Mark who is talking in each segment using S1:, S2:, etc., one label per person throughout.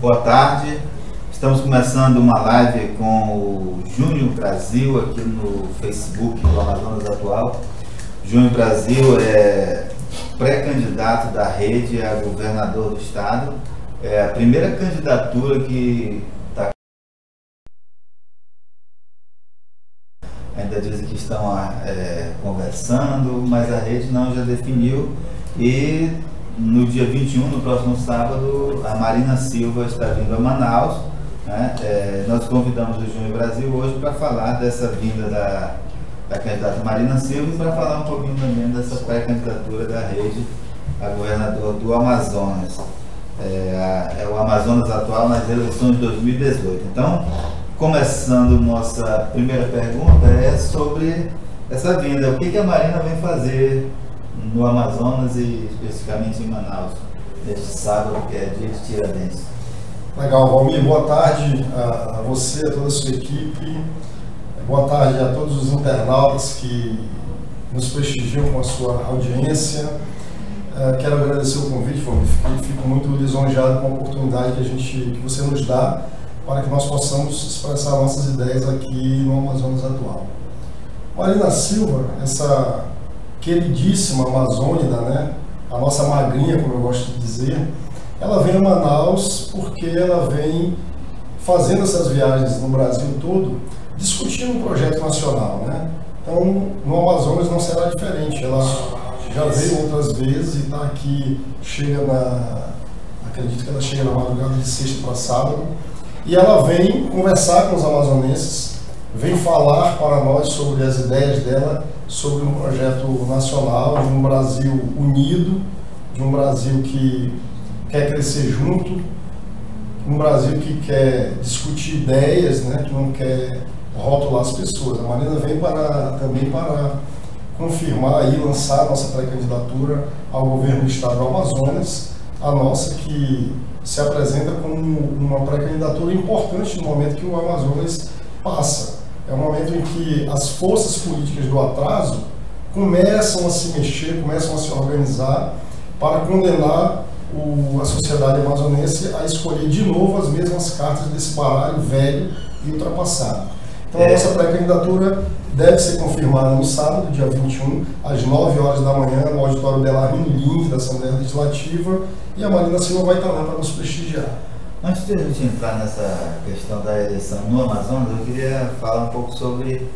S1: Boa tarde, estamos começando uma live com o Júnior Brasil aqui no Facebook do Amazonas Atual. Júnior Brasil é pré-candidato da rede a governador do estado, é a primeira candidatura que está. Ainda dizem que estão conversando, mas a rede não já definiu. E no dia 21, no próximo sábado, a Marina Silva está vindo a Manaus, né? Nós convidamos o Júnior Brasil hoje para falar dessa vinda da candidata Marina Silva e para falar um pouquinho também dessa pré-candidatura da rede a governador do Amazonas. É o Amazonas Atual nas eleições de 2018. Então, começando nossa primeira pergunta é sobre essa vinda. O que a Marina vem fazer no Amazonas e especificamente em Manaus, neste sábado, que é dia de Tiradentes?
S2: Legal, Valmir, boa tarde a você, a toda a sua equipe, boa tarde a todos os internautas que nos prestigiam com a sua audiência. Quero agradecer o convite, Valmir, fico muito lisonjeado com a oportunidade que você nos dá para que nós possamos expressar nossas ideias aqui no Amazonas Atual. Marina Silva, essa queridíssima amazônida, né? A nossa magrinha, como eu gosto de dizer, ela vem a Manaus porque ela vem fazendo essas viagens no Brasil todo, discutindo um projeto nacional, né? Então, no Amazonas não será diferente. Ela já veio outras vezes e está aqui, acredito que ela chega na madrugada de sexta para sábado, e ela vem conversar com os amazonenses, vem falar para nós sobre as ideias dela, sobre um projeto nacional, de um Brasil unido, de um Brasil que quer crescer junto, um Brasil que quer discutir ideias, né, que não quer rotular as pessoas. A Marina vem também para confirmar e lançar a nossa pré-candidatura ao governo do estado do Amazonas, a nossa que se apresenta como uma pré-candidatura importante no momento que o Amazonas passa. É um momento em que as forças políticas do atraso começam a se mexer, começam a se organizar para condenar a sociedade amazonense a escolher de novo as mesmas cartas desse baralho velho e ultrapassado. Então a nossa pré-candidatura deve ser confirmada no sábado, dia 21, às 9 horas da manhã, no auditório Belarmino Lins da Assembleia Legislativa, e a Marina Silva vai estar lá para nos prestigiar.
S1: Antes de a gente entrar nessa questão da eleição no Amazonas, eu queria falar um pouco sobre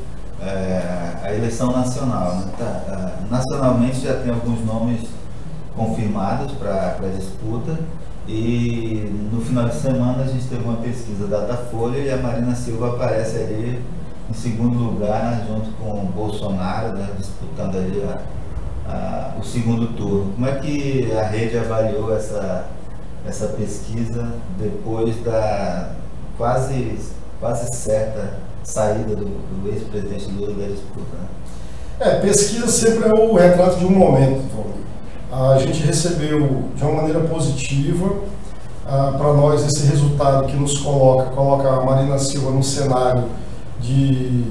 S1: a eleição nacional, né? Nacionalmente já tem alguns nomes confirmados para a disputa, e no final de semana a gente teve uma pesquisa da Datafolha e a Marina Silva aparece ali em segundo lugar, junto com o Bolsonaro, né, disputando ali o segundo turno. Como é que a rede avaliou essa pesquisa depois da quase certa saída do ex-presidente Lula da disputa, né?
S2: Pesquisa sempre é o retrato de um momento, Tom. A gente recebeu de uma maneira positiva para nós esse resultado que nos coloca a Marina Silva num cenário de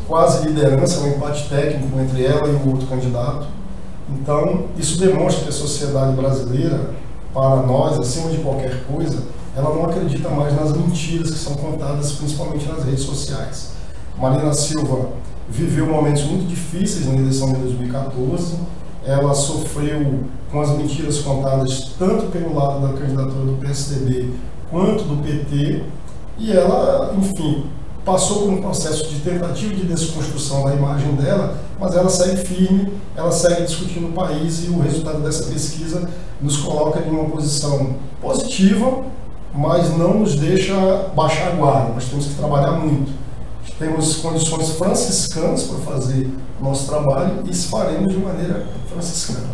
S2: quase liderança, um empate técnico entre ela e o outro candidato. Então, isso demonstra que a sociedade brasileira, para nós, acima de qualquer coisa, ela não acredita mais nas mentiras que são contadas, principalmente nas redes sociais. Marina Silva viveu momentos muito difíceis na eleição de 2014, ela sofreu com as mentiras contadas tanto pelo lado da candidatura do PSDB quanto do PT, e ela, enfim, passou por um processo de tentativa de desconstrução da imagem dela, mas ela segue firme, ela segue discutindo o país, e o resultado dessa pesquisa nos coloca em uma posição positiva, mas não nos deixa baixar a guarda. Nós temos que trabalhar muito. Temos condições franciscanas para fazer o nosso trabalho e faremos de maneira franciscana.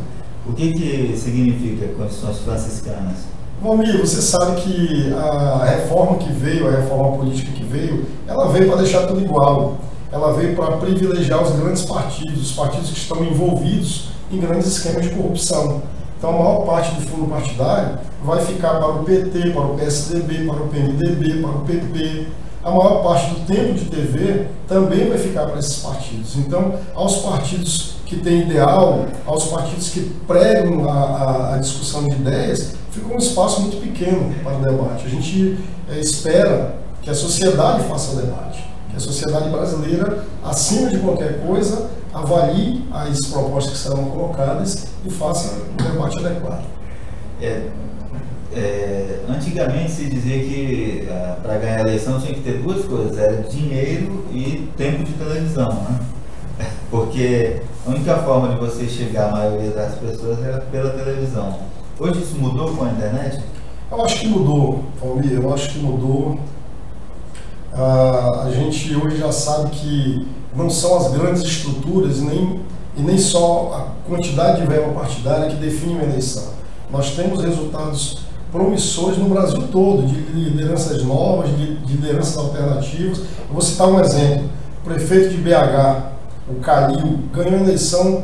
S1: O que significa condições franciscanas?
S2: Valmir, você sabe que a reforma que veio, a reforma política que veio, ela veio para deixar tudo igual. Ela veio para privilegiar os grandes partidos, os partidos que estão envolvidos em grandes esquemas de corrupção. Então, a maior parte do fundo partidário vai ficar para o PT, para o PSDB, para o PMDB, para o PP. A maior parte do tempo de TV também vai ficar para esses partidos. Então, aos partidos que tem ideal, aos partidos que pregam a discussão de ideias, fica um espaço muito pequeno para o debate. A gente espera que a sociedade faça o debate, que a sociedade brasileira, acima de qualquer coisa, avalie as propostas que serão colocadas e faça um debate adequado.
S1: Antigamente se dizia que para ganhar a eleição tinha que ter duas coisas, era dinheiro e tempo de televisão, né? Porque a única forma de você chegar à maioria das pessoas era pela televisão. Hoje isso mudou com a internet?
S2: Eu acho que mudou, Valmir, eu acho que mudou. A gente hoje já sabe que não são as grandes estruturas e nem só a quantidade de verba partidária que define uma eleição. Nós temos resultados promissores no Brasil todo, de lideranças novas, de lideranças alternativas. Eu vou citar um exemplo. O prefeito de BH, o Calil, ganhou a eleição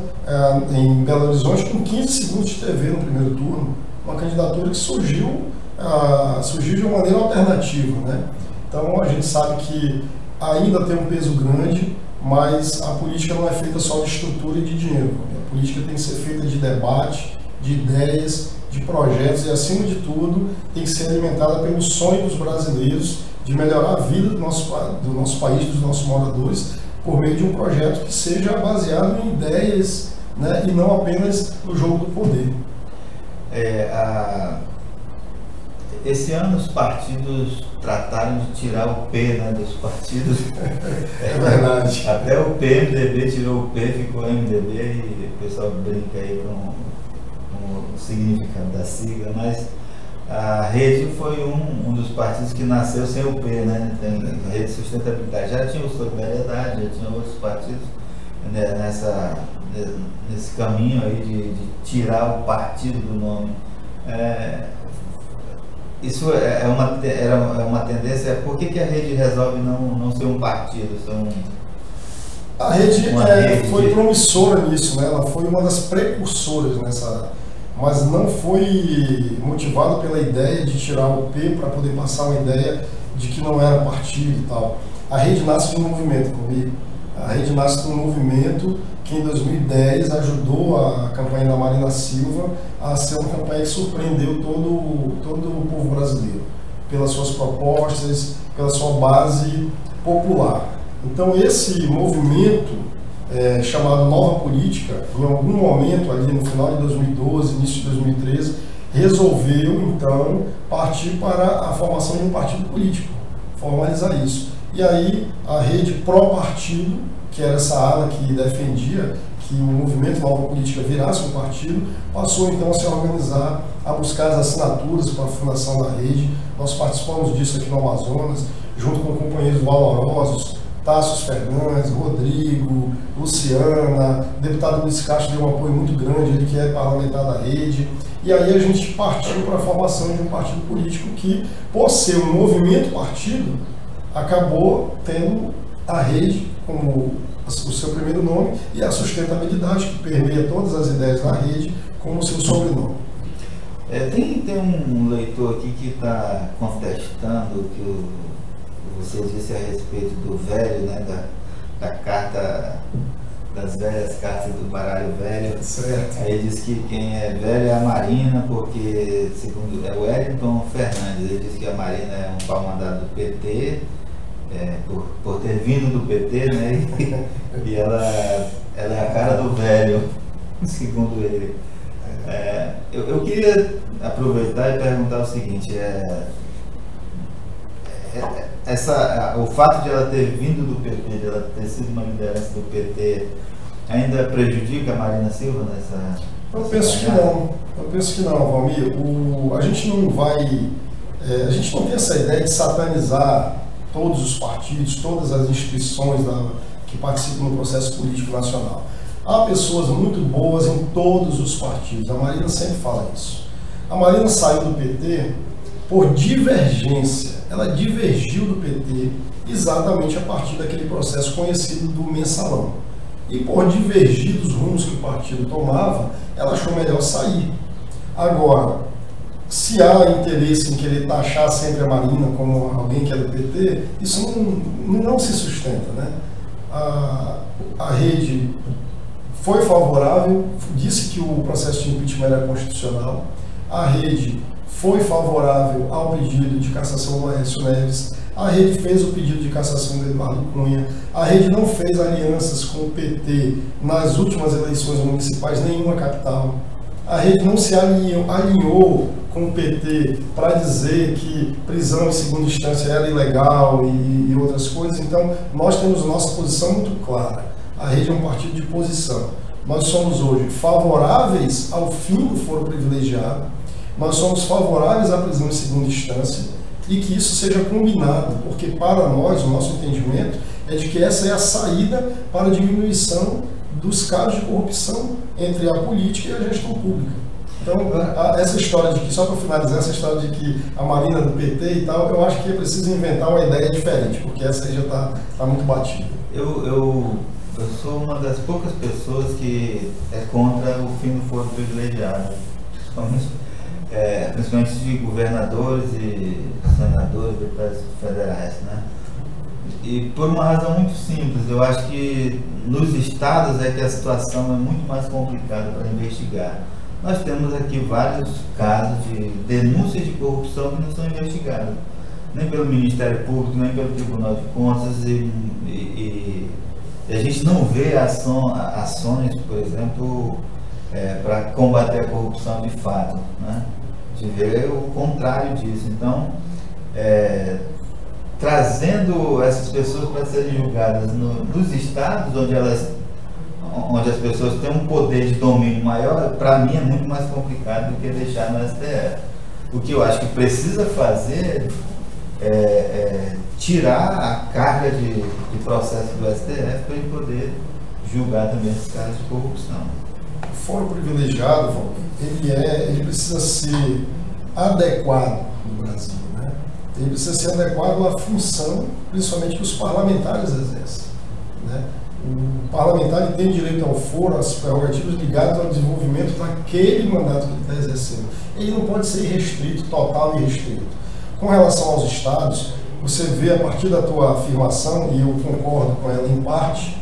S2: em Belo Horizonte com 15 segundos de TV no primeiro turno. Uma candidatura que surgiu de uma maneira alternativa, né? Então a gente sabe que ainda tem um peso grande, mas a política não é feita só de estrutura e de dinheiro. A política tem que ser feita de debate, de ideias, de projetos e, acima de tudo, tem que ser alimentada pelo sonho dos brasileiros de melhorar a vida do nosso país, dos nossos moradores, por meio de um projeto que seja baseado em ideias, né, e não apenas no jogo do poder.
S1: Esse ano os partidos trataram de tirar o P, né, dos partidos.
S2: É verdade.
S1: Até o PMDB tirou o P, ficou MDB, e o pessoal brinca aí com o significado da sigla, mas a Rede foi um dos partidos que nasceu sem o P, né? Tem a Rede de Sustentabilidade. Já tinha o Solidariedade, já tinha outros partidos, né, nesse caminho aí de tirar o partido do nome. Isso era uma tendência. Por que a Rede resolve não ser um partido?
S2: A Rede foi promissora nisso, né? Ela foi uma das precursoras nessa, mas não foi motivada pela ideia de tirar o P para poder passar uma ideia de que não era partido e tal. A Rede nasce de um movimento comigo. A Rede nasce de um movimento que em 2010 ajudou a campanha da Marina Silva a ser uma campanha que surpreendeu todo o povo brasileiro, pelas suas propostas, pela sua base popular. Então esse movimento, chamado Nova Política, em algum momento ali no final de 2012, início de 2013, resolveu então partir para a formação de um partido político, formalizar isso. E aí a Rede pró-partido, que era essa ala que defendia que o movimento Nova Política virasse um partido, passou então a se organizar, a buscar as assinaturas para a fundação da Rede. Nós participamos disso aqui no Amazonas, junto com companheiros valorosos, Tasso Fernandes, Rodrigo, Luciana, o deputado Luiz Castro deu um apoio muito grande, ele que é parlamentar da Rede. E aí a gente partiu para a formação de um partido político que, por ser um movimento partido, acabou tendo a Rede como o seu primeiro nome e a sustentabilidade, que permeia todas as ideias da Rede, como o seu sobrenome.
S1: Tem um leitor aqui que está contestando o que você disse a respeito do velho, né, da carta, das velhas cartas do baralho velho.
S2: Certo.
S1: Aí diz que quem é velho é a Marina, porque, segundo o Wellington Fernandes, ele diz que a Marina é um pau-mandado do PT, por ter vindo do PT, né? E ela é a cara do velho, segundo ele. Eu queria aproveitar e perguntar o seguinte: o fato de ela ter vindo do PT, de ela ter sido uma liderança do PT, ainda prejudica a Marina Silva nessa?
S2: Eu penso que não, Valmir. A gente não tem essa ideia de satanizar todos os partidos, todas as instituições que participam do processo político nacional. Há pessoas muito boas em todos os partidos, a Marina sempre fala isso. A Marina saiu do PT por divergência, ela divergiu do PT exatamente a partir daquele processo conhecido do mensalão. E por divergir dos rumos que o partido tomava, ela achou melhor sair. Agora, se há interesse em querer taxar sempre a Marina como alguém que é do PT, isso não se sustenta, né? A Rede foi favorável, disse que o processo de impeachment era constitucional. A rede foi favorável ao pedido de cassação do Aécio Neves. A rede fez o pedido de cassação do Eduardo Cunha. A rede não fez alianças com o PT nas últimas eleições municipais, nenhuma capital. A rede não se alinhou com o PT para dizer que prisão em segunda instância era ilegal e outras coisas. Então, nós temos nossa posição muito clara. A rede é um partido de posição. Nós somos hoje favoráveis ao fim do foro privilegiado, nós somos favoráveis à prisão em segunda instância e que isso seja combinado, porque para nós, o nosso entendimento é de que essa é a saída para a diminuição dos casos de corrupção entre a política e a gestão pública. Então, essa história de que, só para finalizar, essa história de que a Marina do PT e tal, eu acho que é preciso inventar uma ideia diferente, porque essa aí já está muito batida.
S1: Eu sou uma das poucas pessoas que é contra o fim do foro privilegiado, principalmente de governadores e senadores, deputados federais, né? E por uma razão muito simples, eu acho que nos estados é que a situação é muito mais complicada para investigar. Nós temos aqui vários casos de denúncias de corrupção que não são investigados, nem pelo Ministério Público, nem pelo Tribunal de Contas, e a gente não vê ações, por exemplo, para combater a corrupção de fato, né? A gente vê o contrário disso. Então, trazendo essas pessoas para serem julgadas nos estados onde as pessoas têm um poder de domínio maior, para mim é muito mais complicado do que deixar no STF. O que eu acho que precisa fazer é tirar a carga de processo do STF para ele poder julgar também esses casos de corrupção.
S2: O foro privilegiado, ele precisa ser adequado no Brasil, né? Ele precisa ser adequado à função, principalmente que os parlamentares exercem, né? O parlamentar tem direito ao foro, às prerrogativas ligadas ao desenvolvimento daquele mandato que ele está exercendo. Ele não pode ser irrestrito, total e restrito. Com relação aos estados, você vê a partir da tua afirmação, e eu concordo com ela em parte,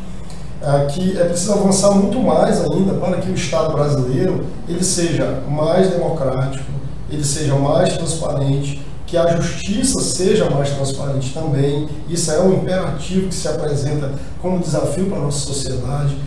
S2: que é preciso avançar muito mais ainda para que o Estado brasileiro ele seja mais democrático, ele seja mais transparente, que a justiça seja mais transparente também. Isso é um imperativo que se apresenta como desafio para a nossa sociedade.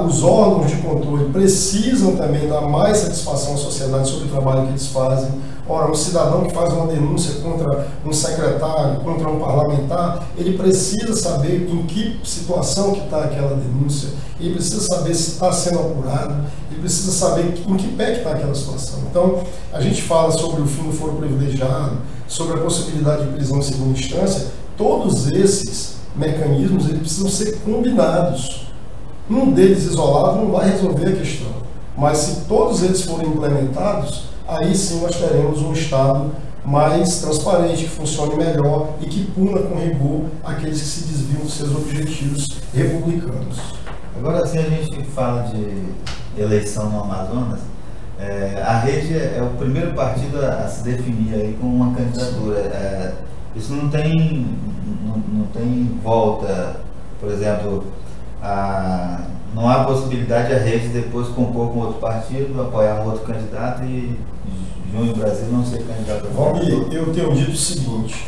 S2: Os órgãos de controle precisam também dar mais satisfação à sociedade sobre o trabalho que eles fazem. Ora, um cidadão que faz uma denúncia contra um secretário, contra um parlamentar, ele precisa saber em que situação que está aquela denúncia, ele precisa saber se está sendo apurado, ele precisa saber em que pé que está aquela situação. Então, a gente fala sobre o fim do foro privilegiado, sobre a possibilidade de prisão em segunda instância. Todos esses mecanismos eles precisam ser combinados. Um deles isolado não vai resolver a questão, mas se todos eles forem implementados, aí sim nós teremos um Estado mais transparente, que funcione melhor e que puna com rigor aqueles que se desviam dos seus objetivos republicanos.
S1: Agora, se a gente fala de eleição no Amazonas, a Rede é o primeiro partido a se definir aí com uma candidatura. Isso não tem volta, por exemplo, não há possibilidade de a Rede depois compor com outro partido, apoiar um outro candidato e Júnior Brasil não ser candidato a
S2: Valmir, eu tenho dito o seguinte: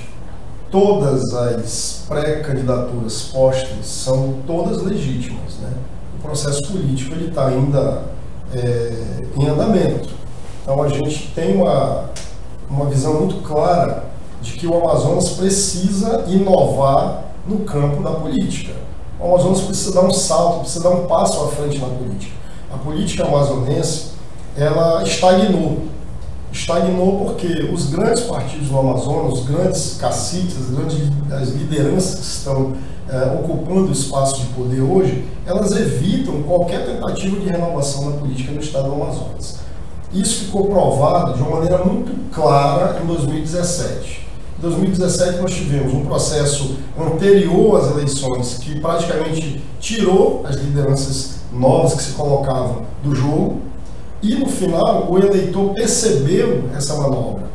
S2: todas as pré-candidaturas postas são todas legítimas, né? O processo político ele está ainda em andamento. Então a gente tem uma visão muito clara de que o Amazonas precisa inovar no campo da política. O Amazonas precisa dar um salto, precisa dar um passo à frente na política. A política amazonense, ela estagnou. Estagnou porque os grandes partidos no Amazonas, os grandes caciques, as lideranças que estão ocupando o espaço de poder hoje, elas evitam qualquer tentativa de renovação da política no estado do Amazonas. Isso ficou provado de uma maneira muito clara em 2017. Em 2017 nós tivemos um processo anterior às eleições que praticamente tirou as lideranças novas que se colocavam do jogo e no final o eleitor percebeu essa manobra.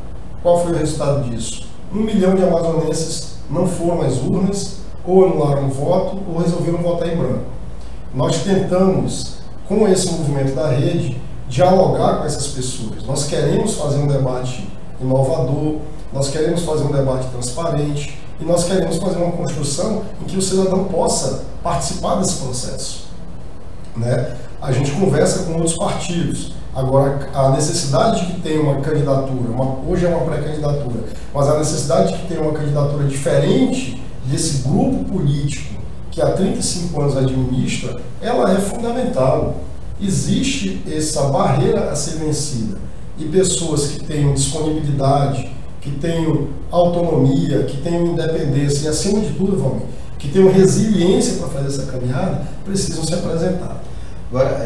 S2: Qual foi o resultado disso? 1 milhão de amazonenses não foram às urnas, ou anularam o voto ou resolveram votar em branco. Nós tentamos com esse movimento da rede, dialogar com essas pessoas. Nós queremos fazer um debate inovador, nós queremos fazer um debate transparente e nós queremos fazer uma construção em que o cidadão possa participar desse processo, né? A gente conversa com outros partidos. Agora, a necessidade de que tenha uma candidatura, hoje é uma pré-candidatura, mas a necessidade de que tenha uma candidatura diferente desse grupo político que há 35 anos administra, ela é fundamental. Existe essa barreira a ser vencida. E pessoas que tenham disponibilidade, que tenham autonomia, que tenham independência e, acima de tudo, Valmir, que tenham resiliência para fazer essa caminhada, precisam se apresentar.
S1: Agora,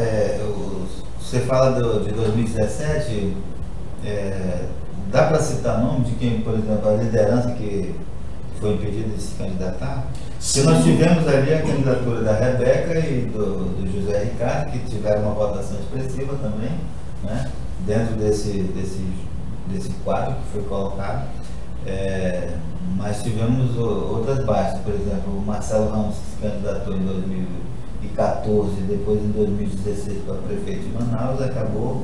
S1: você fala de 2017, dá para citar nome de quem, por exemplo, a liderança que foi impedida de se candidatar? Porque nós tivemos ali a candidatura da Rebeca e do José Ricardo, que tiveram uma votação expressiva também, né, dentro desse quadro que foi colocado. Mas tivemos outras baixas, por exemplo, o Marcelo Ramos, que se candidatou em 2014, depois em 2016 para prefeito de Manaus, acabou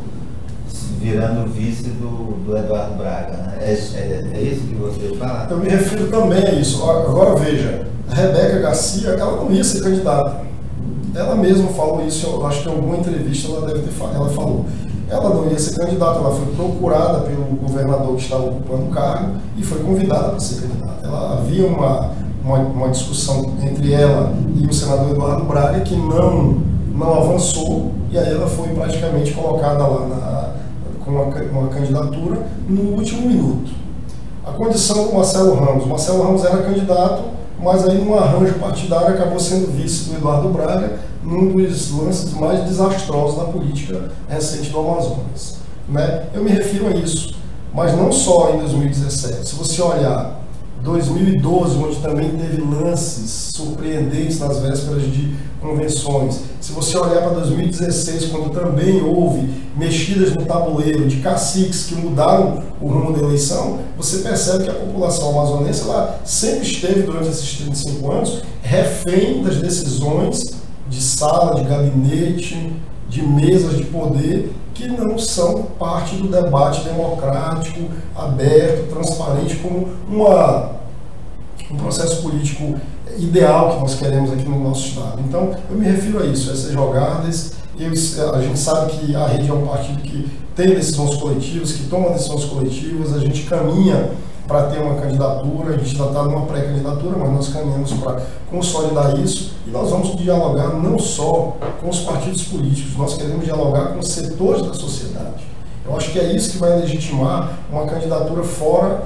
S1: virando vice do Eduardo Braga, né? É isso que você fala? Eu
S2: me refiro também a isso. Agora veja, a Rebeca Garcia, ela não ia ser candidata. Ela mesma falou isso, eu acho que em alguma entrevista ela falou. Ela não ia ser candidata, ela foi procurada pelo governador que estava ocupando o cargo e foi convidada para ser candidata. Havia uma discussão entre ela e o senador Eduardo Braga que não avançou, e aí ela foi praticamente colocada lá com uma candidatura no último minuto. A condição do Marcelo Ramos era candidato, mas aí num arranjo partidário acabou sendo vice do Eduardo Braga, num dos lances mais desastrosos da política recente do Amazonas, né? Eu me refiro a isso, mas não só em 2017. Se você olhar 2012, onde também teve lances surpreendentes nas vésperas de convenções. Se você olhar para 2016, quando também houve mexidas no tabuleiro de caciques que mudaram o rumo da eleição, você percebe que a população amazonense ela sempre esteve, durante esses 35 anos, refém das decisões de sala, de gabinete, de mesas de poder, que não são parte do debate democrático, aberto, transparente, como um processo político ideal que nós queremos aqui no nosso estado. Então, eu me refiro a isso, a essas jogadas. A gente sabe que a Rede é um partido que tem decisões coletivas, que toma decisões coletivas, a gente caminha para ter uma candidatura, a gente já está numa pré-candidatura, mas nós caminhamos para consolidar isso e nós vamos dialogar não só com os partidos políticos, nós queremos dialogar com os setores da sociedade. Eu acho que é isso que vai legitimar uma candidatura fora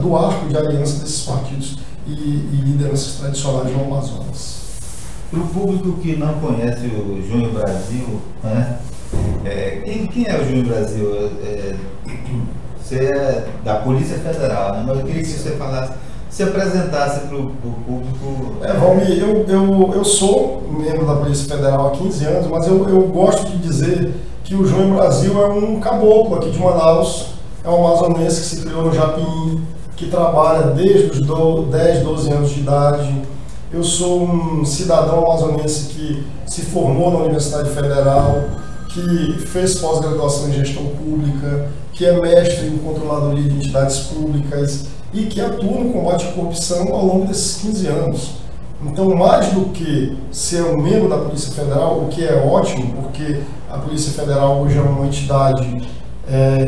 S2: do arco de aliança desses partidos e lideranças tradicionais no Amazonas.
S1: Para o público que não conhece o Junho Brasil, né? Quem é o Junho Brasil? Você é da Polícia Federal, né? Mas eu queria que você falasse, se apresentasse para o público.
S2: Valmir, eu sou membro da Polícia Federal há 15 anos, mas eu gosto de dizer que o Junho Brasil é um caboclo aqui de Manaus, é um amazonense que se criou no Japim, que trabalha desde os 10, 12 anos de idade. Eu sou um cidadão amazonense que se formou na Universidade Federal, que fez pós-graduação em gestão pública, que é mestre em controladoria de entidades públicas e que atua no combate à corrupção ao longo desses 15 anos. Então, mais do que ser um membro da Polícia Federal, o que é ótimo, porque a Polícia Federal hoje é uma entidade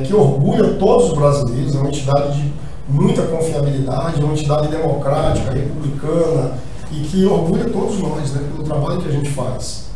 S2: que orgulha todos os brasileiros, é uma entidade de muita confiabilidade, é uma entidade democrática, republicana e que orgulha todos nós, né, pelo trabalho que a gente faz.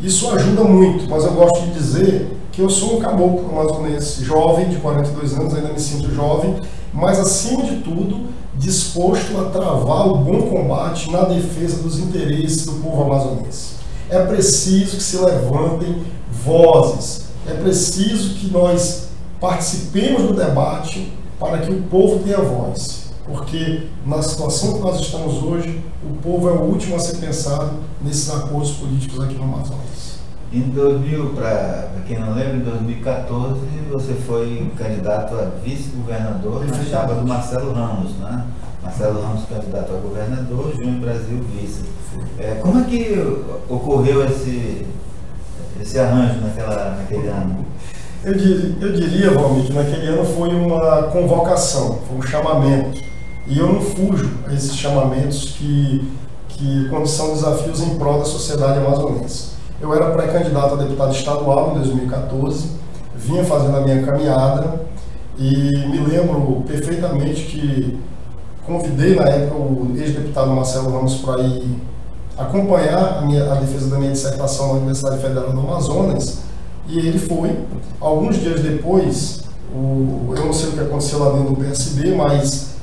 S2: Isso ajuda muito, mas eu gosto de dizer que eu sou um caboclo amazonense, jovem, de 42 anos, ainda me sinto jovem, mas acima de tudo, disposto a travar o bom combate na defesa dos interesses do povo amazonense. É preciso que se levantem vozes, é preciso que nós participemos do debate para que o povo tenha voz, porque na situação que nós estamos hoje, o povo é o último a ser pensado nesses acordos políticos aqui no Amazonas.
S1: Em 2000, para quem não lembra, em 2014 você foi candidato a vice-governador na chapa do Marcelo Ramos, né? Marcelo Ramos candidato a governador, Junho Brasil vice. Como é que ocorreu esse arranjo naquele ano?
S2: Eu diria, Valmir, que naquele ano foi uma convocação, foi um chamamento. E eu não fujo a esses chamamentos quando são desafios em prol da sociedade amazonense. Eu era pré-candidato a deputado estadual em 2014, vinha fazendo a minha caminhada e me lembro perfeitamente que convidei na época o ex-deputado Marcelo Ramos para ir acompanhar a defesa da minha dissertação na Universidade Federal do Amazonas, e ele foi. Alguns dias depois, eu não sei o que aconteceu lá dentro do PSB, mas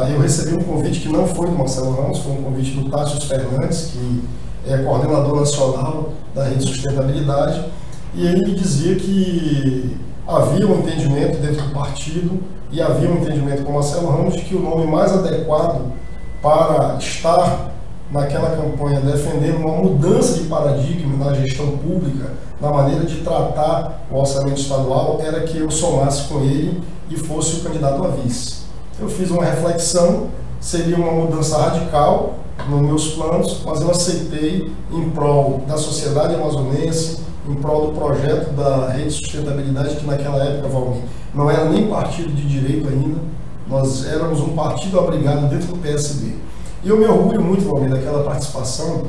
S2: eu recebi um convite que não foi do Marcelo Ramos, foi um convite do Tássio Fernandes, que é coordenador nacional da Rede Sustentabilidade, e ele me dizia que havia um entendimento dentro do partido e havia um entendimento com o Marcelo Ramos de que o nome mais adequado para estar naquela campanha defendendo uma mudança de paradigma na gestão pública, na maneira de tratar o orçamento estadual, era que eu somasse com ele e fosse o candidato a vice. Eu fiz uma reflexão, seria uma mudança radical nos meus planos, mas eu aceitei em prol da sociedade amazonense, em prol do projeto da Rede Sustentabilidade, que naquela época, Valmir, não era nem partido de direito ainda, nós éramos um partido abrigado dentro do PSB. E eu me orgulho muito, Valmir, daquela participação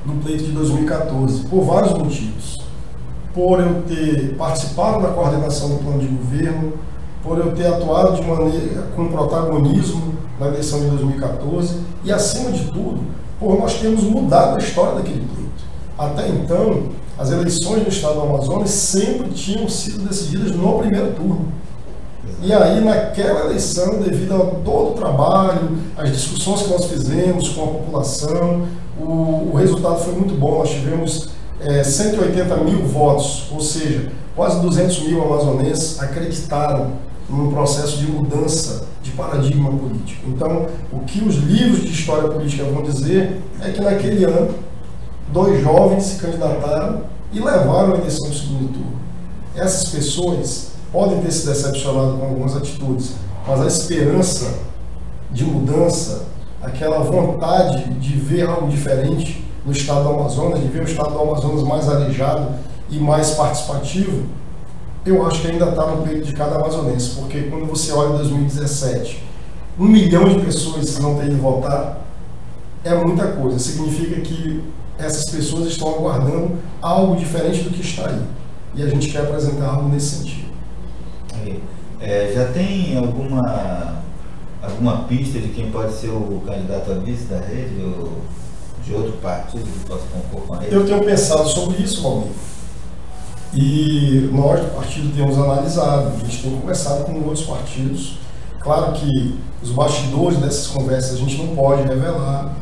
S2: no pleito de 2014, por vários motivos. Por eu ter participado da coordenação do plano de governo, por eu ter atuado de maneira com protagonismo na eleição de 2014 e, acima de tudo, por nós termos mudado a história daquele pleito. Até então, as eleições no estado do Amazonas sempre tinham sido decididas no primeiro turno. E aí, naquela eleição, devido a todo o trabalho, as discussões que nós fizemos com a população, o resultado foi muito bom. Nós tivemos 180 mil votos, ou seja, quase 200 mil amazonenses acreditaram num processo de mudança de paradigma político. Então, o que os livros de história política vão dizer é que naquele ano, 2 jovens se candidataram e levaram a eleição do segundo turno. Essas pessoas podem ter se decepcionado com algumas atitudes, mas a esperança de mudança, aquela vontade de ver algo diferente no estado do Amazonas, de ver o estado do Amazonas mais arejado e mais participativo, eu acho que ainda está no peito de cada amazonense, porque quando você olha em 2017, 1 milhão de pessoas não têm ido votar, é muita coisa. Significa que essas pessoas estão aguardando algo diferente do que está aí. E a gente quer apresentar algo nesse sentido.
S1: Já tem alguma pista de quem pode ser o candidato a vice da rede ou de outro partido que possa compor com a rede?
S2: Eu tenho pensado sobre isso, Valmir. E nós do partido temos analisado, a gente tem conversado com outros partidos. Claro que os bastidores dessas conversas a gente não pode revelar,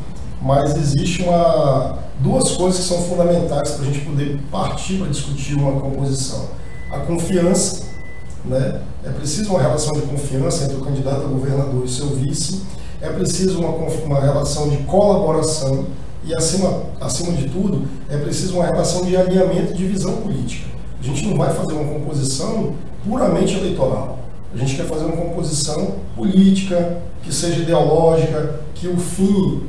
S2: mas existe duas coisas que são fundamentais para a gente poder partir para discutir uma composição. A confiança, né? É preciso uma relação de confiança entre o candidato a governador e seu vice, é preciso uma relação de colaboração e, acima de tudo, é preciso uma relação de alinhamento de visão política. A gente não vai fazer uma composição puramente eleitoral. A gente quer fazer uma composição política, que seja ideológica, que o fim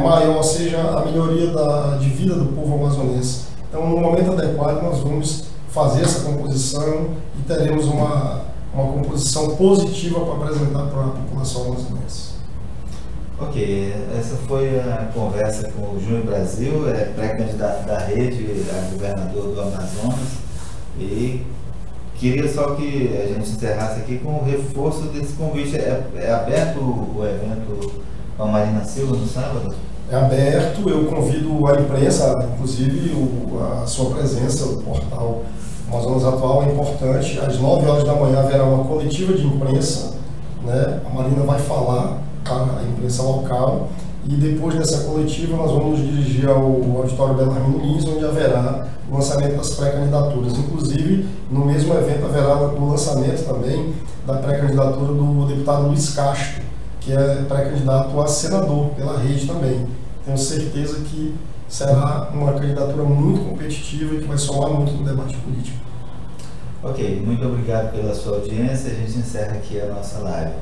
S2: maior seja a melhoria de vida do povo amazonense. Então, no momento adequado, nós vamos fazer essa composição e teremos uma composição positiva para apresentar para a população amazonense.
S1: Ok, essa foi a conversa com o Júnior Brasil, pré-candidato da rede a governador do Amazonas. E queria só que a gente encerrasse aqui com o reforço desse convite. É aberto o evento com a Marina Silva no sábado?
S2: É aberto, eu convido a imprensa, inclusive a sua presença, o portal Amazonas Atual é importante. Às 9 horas da manhã haverá uma coletiva de imprensa, né? A Marina vai falar para a imprensa local e depois dessa coletiva nós vamos nos dirigir ao auditório Belarmino Lins, onde haverá o lançamento das pré-candidaturas. Inclusive, no mesmo evento haverá o lançamento também da pré-candidatura do deputado Luiz Castro, que é pré-candidato a senador pela rede também. Tenho certeza que será uma candidatura muito competitiva e que vai somar muito no debate político.
S1: Ok, muito obrigado pela sua audiência. A gente encerra aqui a nossa live.